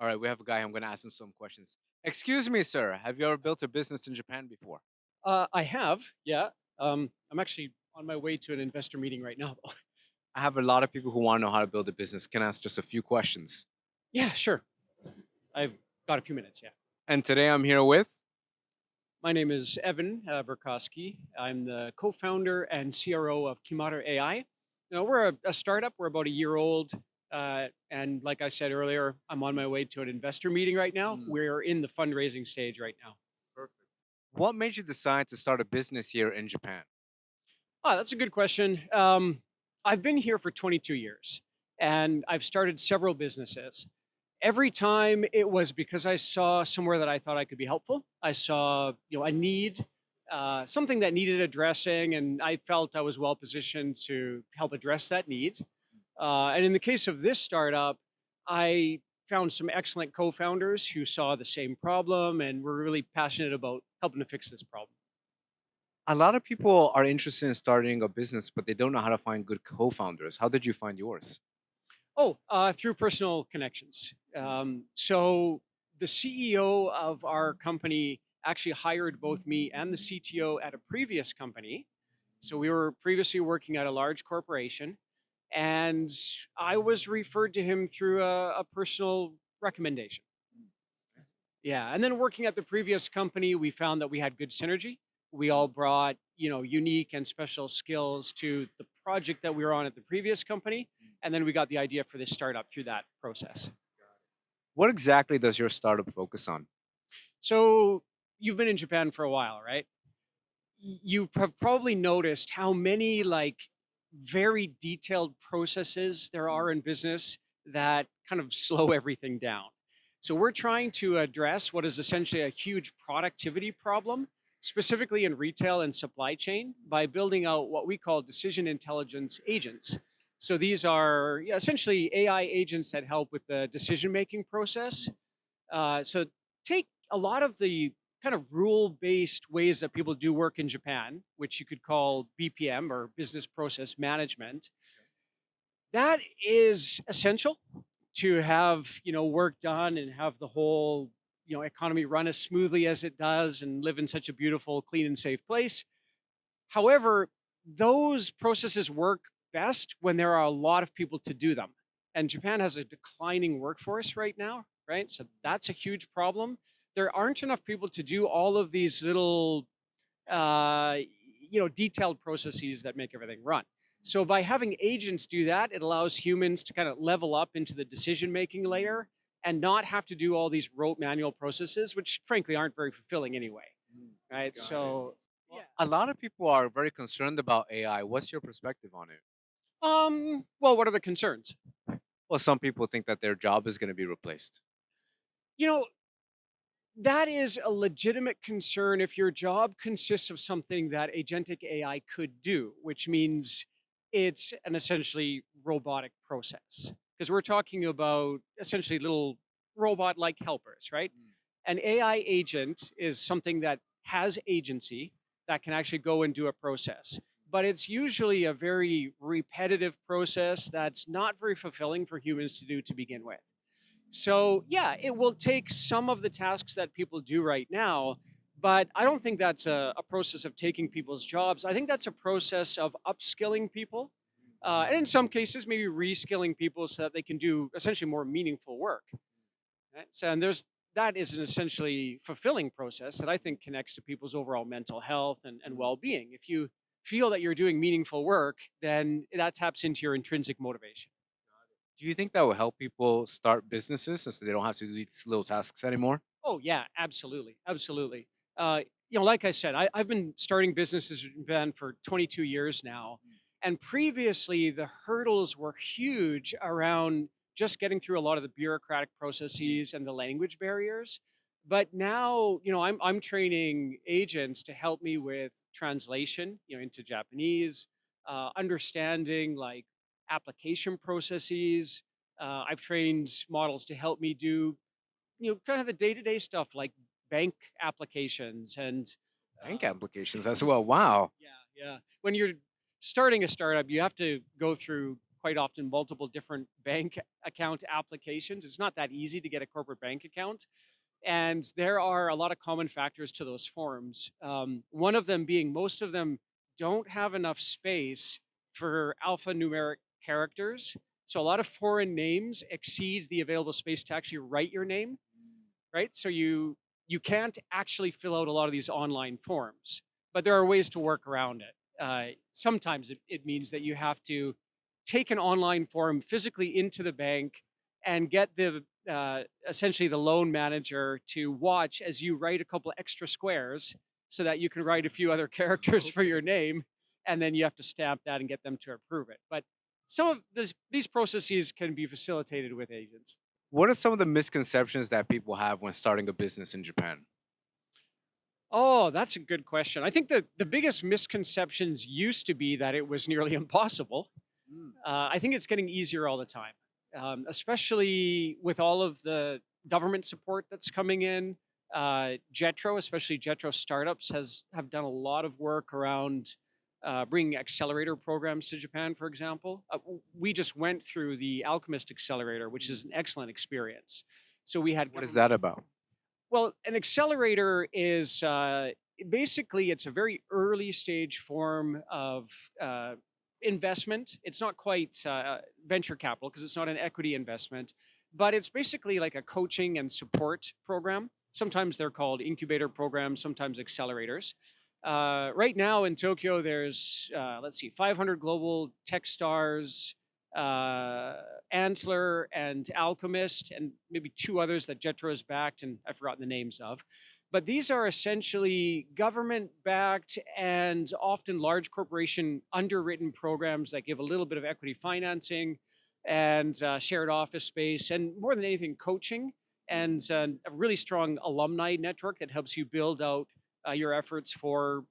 All right, we have a guy. I'm going to ask him some questions. Excuse me, sir. Have you ever built a business in Japan before? I have, yeah. I'm actually on my way to an investor meeting right now, though. I have a lot of people who want to know how to build a business. Can I ask just a few questions? Yeah, sure. I've got a few minutes. Yeah. And today I'm here with. My name is Evan Burkosky. I'm the co-founder and CRO of Kimaru.ai. We're a startup. We're about a year old, and like I said earlier, I'm on my way to an investor meeting right now. Mm, We're in the fundraising stage right now. perfect. What made you decide to start a business here in Japan? That's a good question. I've been here for 22 years, and I've started several businesses. Every time it was because I saw somewhere that I thought I could be helpful. I saw, a need, something that needed addressing, and I felt I was well positioned to help address that need. And in the case of this startup, I found some excellent co-founders who saw the same problem and were really passionate about helping to fix this problem. A lot of people are interested in starting a business, but they don't know how to find good co founders. How did you find yours? Through personal connections. So the CEO of our company actually hired both me and the CTO at a previous company. So we were previously working at a large corporation, and I was referred to him through a personal recommendation. Yeah, and then working at the previous company, we found that we had good synergy. We all brought, unique and special skills to the project that we were on at the previous company, and then we got the idea for this startup through that process. What exactly does your startup focus on? So you've been in Japan for a while, right? You have probably noticed how many very detailed processes there are in business that kind of slow everything down. So we're trying to address what is essentially a huge productivity problem, specifically in retail and supply chain, by building out what we call decision intelligence agents. So these are, yeah, essentially AI agents that help with the decision making process. So take a lot of the kind of rule based ways that people do work in Japan, which you could call BPM or business process management. That is essential to have, work done and have the whole, economy run as smoothly as it does and live in such a beautiful, clean and safe place. However, those processes work best when there are a lot of people to do them. And Japan has a declining workforce right now, right? So that's a huge problem. There aren't enough people to do all of these little, uh, detailed processes that make everything run. So by having agents do that, it allows humans to kind of level up into the decision making layer and not have to do all these rote manual processes, which frankly aren't very fulfilling anyway, right? Got it. So Well, a lot of people are very concerned about AI. What's your perspective on it? Well, what are the concerns? Well, some people think that their job is going to be replaced. You know, that is a legitimate concern if your job consists of something that agentic AI could do, which means it's an essentially robotic process. Because we're talking about essentially little robot like helpers, right? Mm. An AI agent is something that has agency that can actually go and do a process. But it's usually a very repetitive process that's not very fulfilling for humans to do to begin with. So, yeah, it will take some of the tasks that people do right now, but I don't think that's a process of taking people's jobs. I think that's a process of upskilling people. And in some cases, maybe reskilling people so that they can do essentially more meaningful work. Right? So, and that is an essentially fulfilling process that I think connects to people's overall mental health and well being. If you feel that you're doing meaningful work, then that taps into your intrinsic motivation. Do you think that will help people start businesses since they don't have to do these little tasks anymore? Oh yeah, absolutely, absolutely. Like I said, I've been starting businesses in Japan for 22 years now, and previously the hurdles were huge around just getting through a lot of the bureaucratic processes and the language barriers. But now, I'm training agents to help me with translation, into Japanese, understanding like application processes. I've trained models to help me do kind of the day-to-day stuff like bank applications and Bank um, applications as well. Wow. yeah, yeah. When you're starting a startup, you have to go through quite often multiple different bank account applications. It's not that easy to get a corporate bank account. And there are a lot of common factors to those forms. One of them being most of them don't have enough space for alphanumeric characters. So a lot of foreign names exceeds the available space to actually write your name, right? So you can't actually fill out a lot of these online forms, but there are ways to work around it. Sometimes it means that you have to take an online form physically into the bank and get the essentially the loan manager to watch as you write a couple extra squares so that you can write a few other characters for Okay. your name, and then you have to stamp that and get them to approve it. But some of these processes can be facilitated with agents. What are some of the misconceptions that people have when starting a business in Japan? Oh, that's a good question. I think that the biggest misconceptions used to be that it was nearly impossible. Mm. I think it's getting easier all the time, especially with all of the government support that's coming in. Jetro, especially Jetro startups, has have done a lot of work around bringing accelerator programs to Japan. For example, we just went through the Alchemist Accelerator, which is Mm. an excellent experience. So we had What is government. that about? Well, an accelerator is basically it's a very early stage form of investment. It's not quite venture capital because it's not an equity investment, but it's basically like a coaching and support program. Sometimes they're called incubator programs, sometimes accelerators. Right now in Tokyo, there's let's see, 500 global tech stars, uh, Ansler and Alchemist, and maybe two others that Jetro has backed, and I've forgotten the names of. But these are essentially government backed and often large corporation underwritten programs that give a little bit of equity financing and shared office space, and more than anything, coaching and a really strong alumni network that helps you build out your efforts for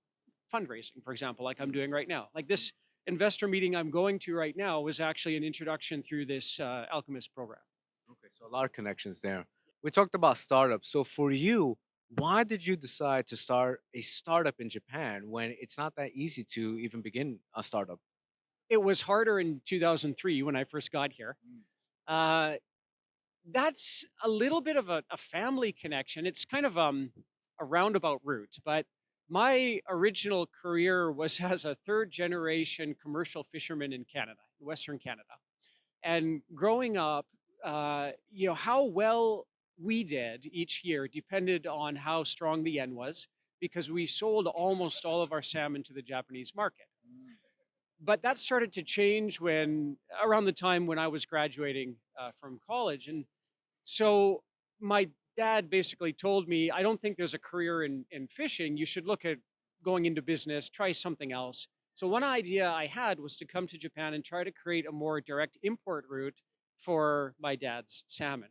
fundraising, for example, like I'm doing right now. Like this investor meeting I'm going to right now was actually an introduction through this Alchemist program. Okay, so a lot of connections there. We talked about startups. So for you, why did you decide to start a startup in Japan when it's not that easy to even begin a startup? It was harder in 2003 when I first got here. Mm. Uh, that's a little bit of a family connection. It's kind of a roundabout route, but my original career was as a third generation commercial fisherman in Canada, Western Canada. And growing up, how well we did each year depended on how strong the yen was because we sold almost all of our salmon to the Japanese market. Mm. But that started to change when around the time when I was graduating from college. And so my dad basically told me, I don't think there's a career in fishing. You should look at going into business, try something else. So one idea I had was to come to Japan and try to create a more direct import route for my dad's salmon.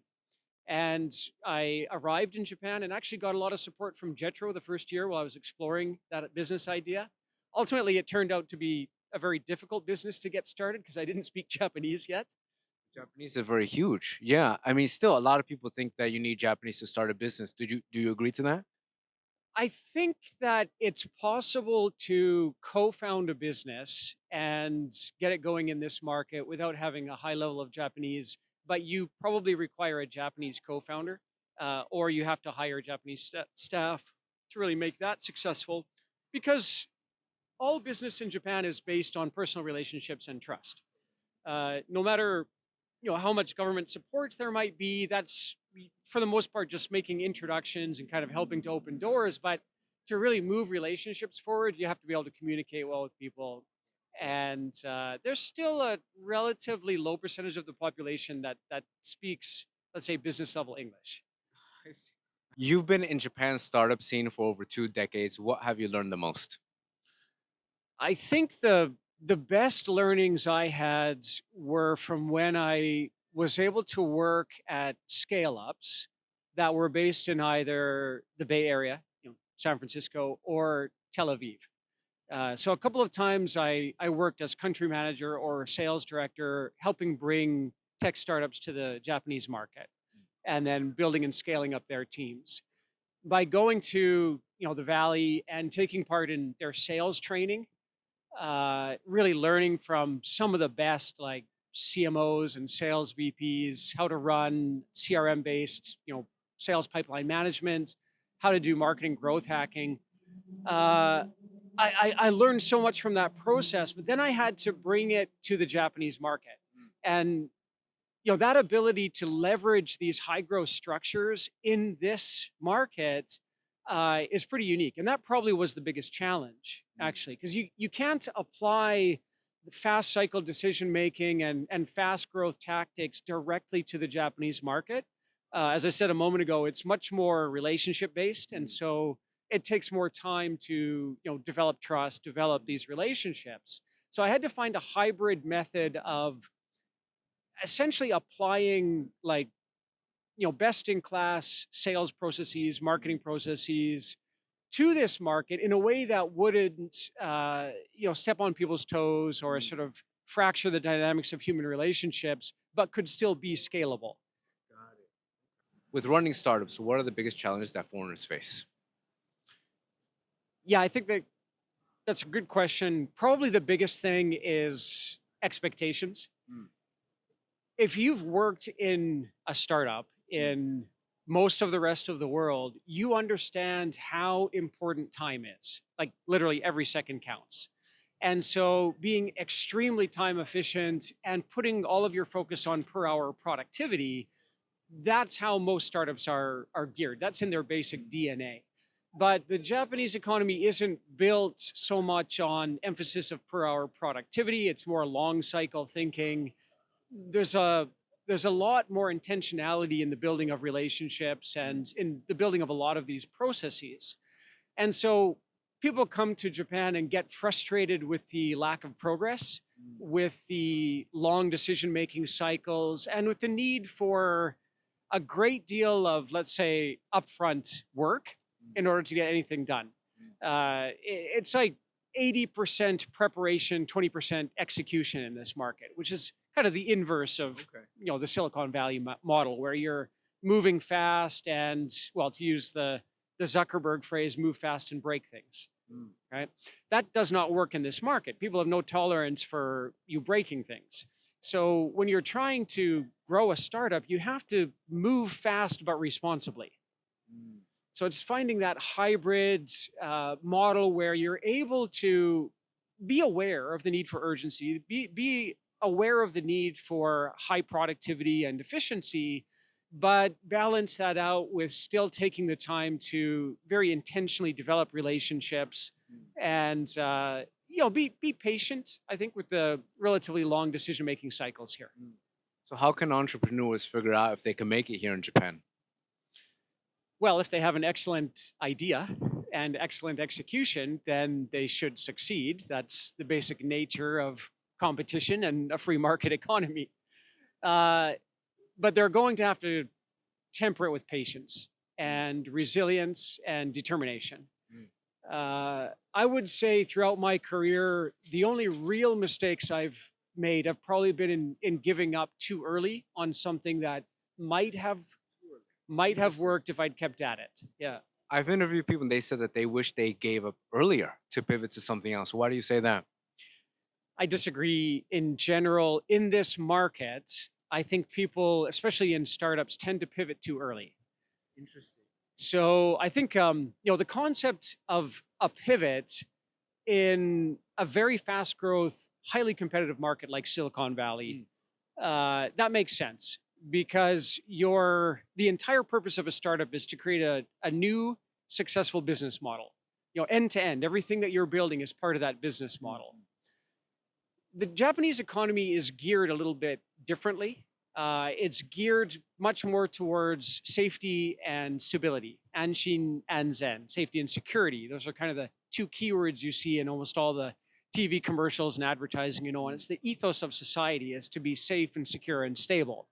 And I arrived in Japan and actually got a lot of support from Jetro the first year while I was exploring that business idea. Ultimately, it turned out to be a very difficult business to get started because I didn't speak Japanese yet. Japanese are very huge. Yeah, I mean, still a lot of people think that you need Japanese to start a business. Do you agree to that? I think that it's possible to co-found a business and get it going in this market without having a high level of Japanese, but you probably require a Japanese co-founder, or you have to hire Japanese staff to really make that successful, because all business in Japan is based on personal relationships and trust. No matter how much government supports there might be, that's for the most part just making introductions and kind of helping to open doors. But to really move relationships forward, you have to be able to communicate well with people. And there's still a relatively low percentage of the population that speaks, let's say, business level English. I see. You've been in Japan's startup scene for over 2 decades. What have you learned the most? I think the best learnings I had were from when I was able to work at scale ups that were based in either the Bay Area, San Francisco, or Tel Aviv. So a couple of times I worked as country manager or sales director, helping bring tech startups to the Japanese market, and then building and scaling up their teams. By going to the Valley and taking part in their sales training, really learning from some of the best like CMOs and sales VPs how to run CRM based, sales pipeline management, how to do marketing growth hacking. Uh, I learned so much from that process, but then I had to bring it to the Japanese market. And that ability to leverage these high growth structures in this market is pretty unique, and that probably was the biggest challenge, actually, because you can't apply fast cycle decision making and fast growth tactics directly to the Japanese market. As I said a moment ago, it's much more relationship based, and so it takes more time to develop trust, develop these relationships. So I had to find a hybrid method of essentially applying like best in class sales processes, marketing processes to this market in a way that wouldn't step on people's toes or Mm, sort of fracture the dynamics of human relationships, but could still be scalable. got it. With running startups, what are the biggest challenges that foreigners face? Yeah, I think that that's a good question. Probably the biggest thing is expectations. Mm, If you've worked in a startup mm, in most of the rest of the world, you understand how important time is. Like literally every second counts. And so being extremely time efficient and putting all of your focus on per hour productivity, that's how most startups are geared. That's in their basic DNA. But the Japanese economy isn't built so much on emphasis of per hour productivity. It's more long cycle thinking. There's a lot more intentionality in the building of relationships and in the building of a lot of these processes. And so people come to Japan and get frustrated with the lack of progress, mm, with the long decision making cycles, and with the need for a great deal of, let's say, upfront work mm, in order to get anything done. mm. It's like 80% preparation, 20% execution in this market, which is kind of the inverse of Okay. the Silicon Valley model, where you're moving fast and, well, to use the Zuckerberg phrase, move fast and break things. Mm, Right? That does not work in this market. People have no tolerance for you breaking things. So when you're trying to grow a startup, you have to move fast but responsibly. mm, So it's finding that hybrid model where you're able to be aware of the need for urgency, be aware of the need for high productivity and efficiency, but balance that out with still taking the time to very intentionally develop relationships mm, and be patient. I think with the relatively long decision making cycles here. mm. So, how can entrepreneurs figure out if they can make it here in Japan? Well, if they have an excellent idea and excellent execution, then they should succeed. That's the basic nature of competition and a free market economy. Uh, but they're going to have to temper it with patience Mm, and resilience and determination. mm, I would say throughout my career, the only real mistakes I've made have probably been in giving up too early on something that might have might have interesting. worked if I'd kept at it. Yeah. I've interviewed people and they said that they wish they gave up earlier to pivot to something else. Why do you say that? I disagree in general. In this market, I think people, especially in startups, tend to pivot too early. Interesting. So I think the concept of a pivot in a very fast growth, highly competitive market like Silicon Valley, Mm, that makes sense because the entire purpose of a startup is to create a new successful business model. End to end, everything that you're building is part of that business mm, model. The Japanese economy is geared a little bit differently. It's geared much more towards safety and stability, anshin and zen, safety and security. Those are kind of the two keywords you see in almost all the TV commercials and advertising. And mm, it's the ethos of society is to be safe and secure and stable.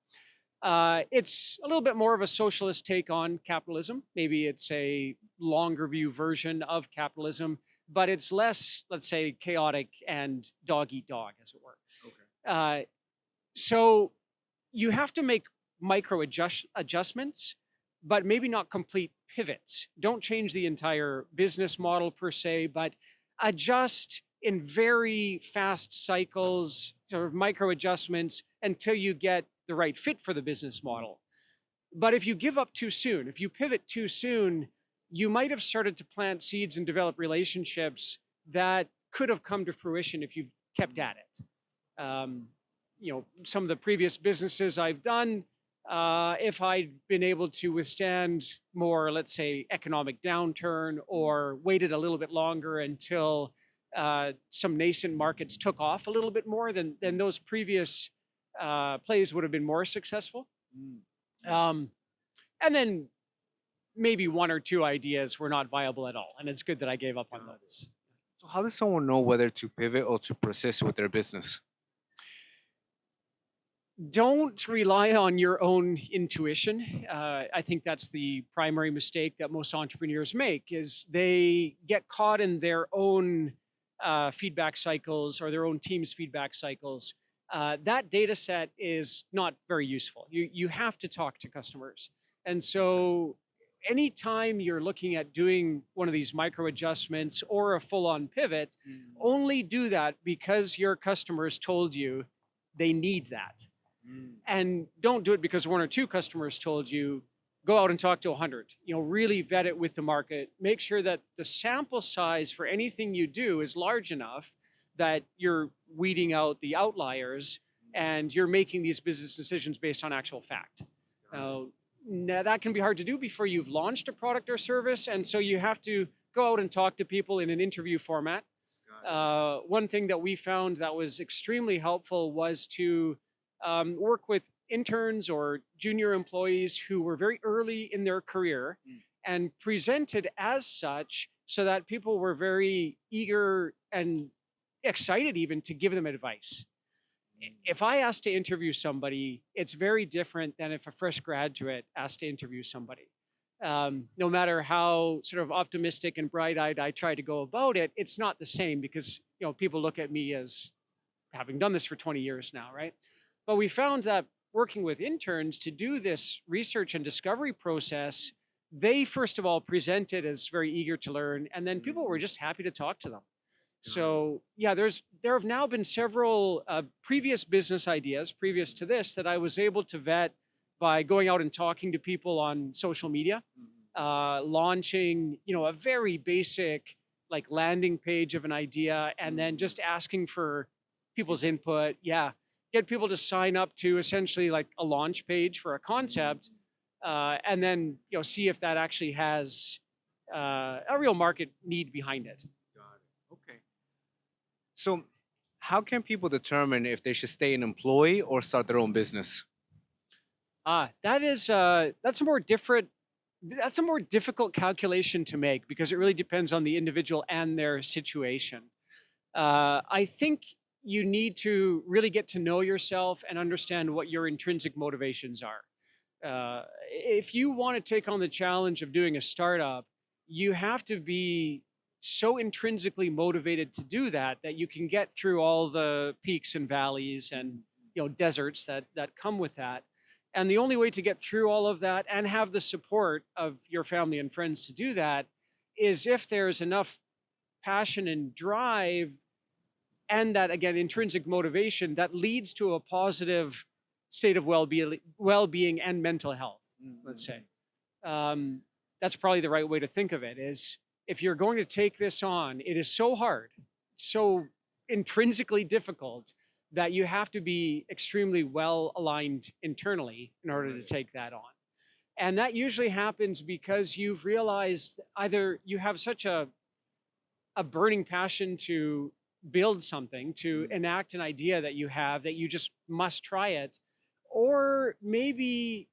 It's a little bit more of a socialist take on capitalism. Maybe it's a longer view version of capitalism, but it's less, let's say, chaotic and dog eat dog, as it were. okay. Uh, so you have to make micro adjustments, but maybe not complete pivots. Don't change the entire business model per se, but adjust in very fast cycles sort of micro adjustments until you get the right fit for the business model. But if you give up too soon, if you pivot too soon, you might have started to plant seeds and develop relationships that could have come to fruition if you kept at it. Some of the previous businesses I've done, if I'd been able to withstand more, let's say, economic downturn, or waited a little bit longer until some nascent markets took off a little bit more, then those previous plays would have been more successful. Mm. Um, and then maybe one or two ideas were not viable at all, and it's good that I gave up on Got it. those. So how does someone know whether to pivot or to persist with their business? Don't rely on your own intuition. I think that's the primary mistake that most entrepreneurs make, is they get caught in their own feedback cycles, or their own team's feedback cycles. That data set is not very useful. You have to talk to customers. And so anytime you're looking at doing one of these micro adjustments or a full-on pivot, only do that because your customers told you they need that. Mm. And don't do it because one or two customers told you. Go out and talk to 100. Really vet it with the market. Make sure that the sample size for anything you do is large enough that you're weeding out the outliers, and you're making these business decisions based on actual fact. Now, that can be hard to do before you've launched a product or service, and so you have to go out and talk to people in an interview format. One thing that we found that was extremely helpful was to work with interns or junior employees who were very early in their career, and presented as such, so that people were very eager and excited even to give them advice. If I ask to interview somebody, it's very different than if a fresh graduate asked to interview somebody. No matter how sort of optimistic and bright-eyed I try to go about it, it's not the same, because people look at me as having done this for 20 years now, right? But we found that working with interns to do this research and discovery process, they first of all presented as very eager to learn, and then people were just happy to talk to them. So yeah, there have now been several previous business ideas previous to this that I was able to vet by going out and talking to people on social media, launching a very basic like landing page of an idea, and then just asking for people's input. Yeah, get people to sign up to essentially like a launch page for a concept, and then see if that actually has a real market need behind it. Got it. Okay. So, how can people determine if they should stay an employee or start their own business? That's a more different. That's a more difficult calculation to make, because it really depends on the individual and their situation. I think you need to really get to know yourself and understand what your intrinsic motivations are. If you want to take on the challenge of doing a startup, you have to be so intrinsically motivated to do that that you can get through all the peaks and valleys and deserts that come with that. And the only way to get through all of that and have the support of your family and friends to do that is if there's enough passion and drive, and that, again, intrinsic motivation that leads to a positive state of well-being and mental health, let's say. That's probably the right way to think of it, is if you're going to take this on, it is so hard, so intrinsically difficult, that you have to be extremely well aligned internally in order to take that on. And that usually happens because you've realized either you have such a burning passion to build something, to enact an idea that you have, that you just must try it, or maybe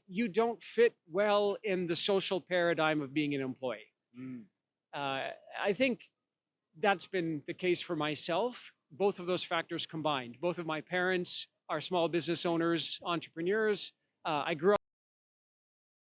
you don't fit well in the social paradigm of being an employee. I think that's been the case for myself. Both of those factors combined. Both of my parents are small business owners, entrepreneurs. I grew